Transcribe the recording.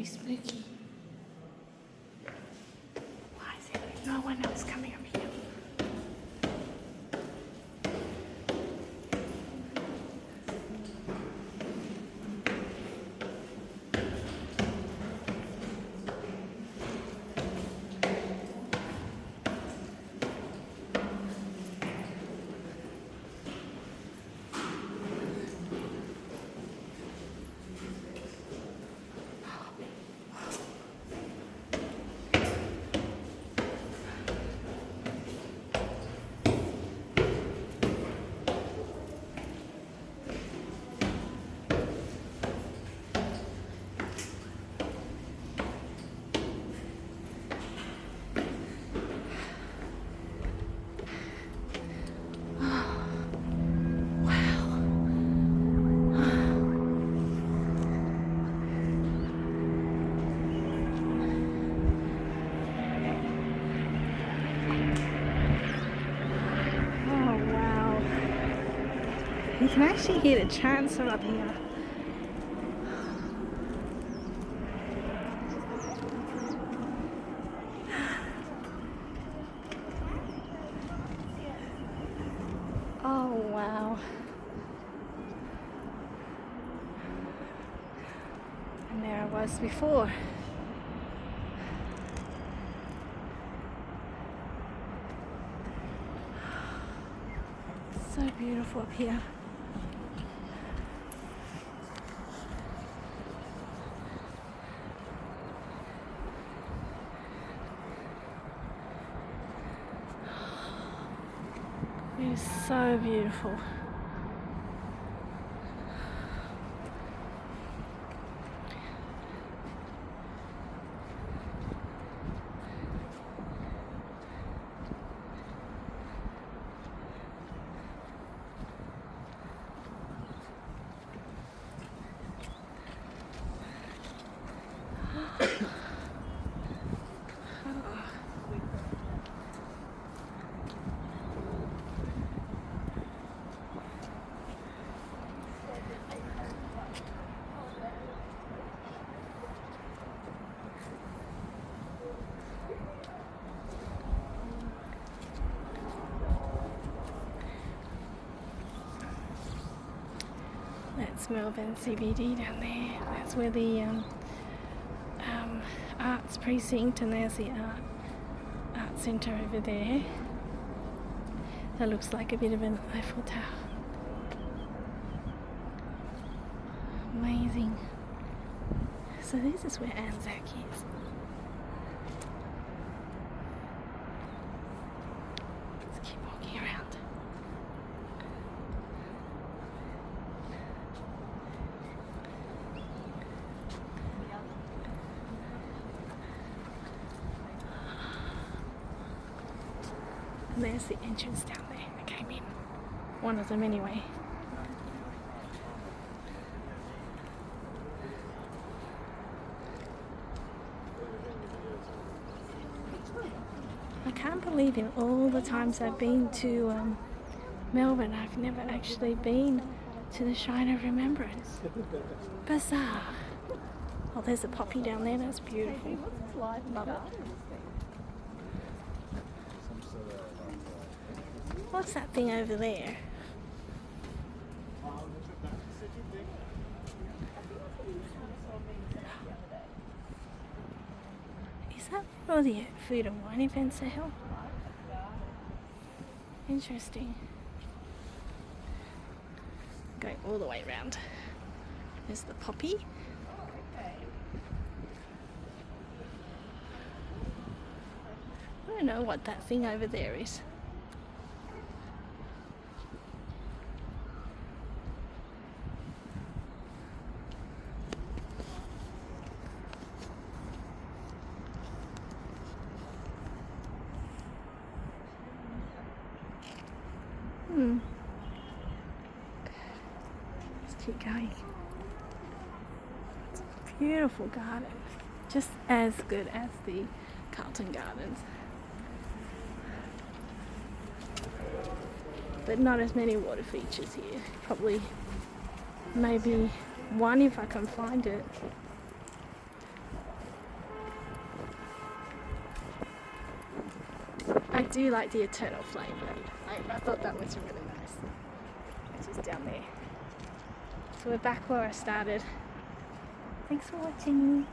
spooky. Why is there no one else coming up here? You can actually hear the chants from up here. Oh wow. And there I was before. So beautiful up here. It is so beautiful. That's Melbourne CBD down there. That's where the arts precinct, and there's the art centre over there. That looks like a bit of an Eiffel Tower. Amazing. So this is where Anzac is. Let's keep walking around. And there's the entrance down there. I came in. One of them anyway. I can't believe in all the times I've been to Melbourne, I've never actually been to the Shrine of Remembrance. Bizarre. Oh, there's a poppy down there. That's beautiful. Love it. What's that thing over there? Is that where the food and wine events are held? Interesting. Going all the way around. There's the poppy. I don't know what that thing over there is. Let's keep going. It's a beautiful garden. Just as good as the Carlton Gardens. But not as many water features here. Probably maybe one if I can find it. do like the eternal flame, but I thought that was really nice, which is down there. So we're back where I started. Thanks for watching.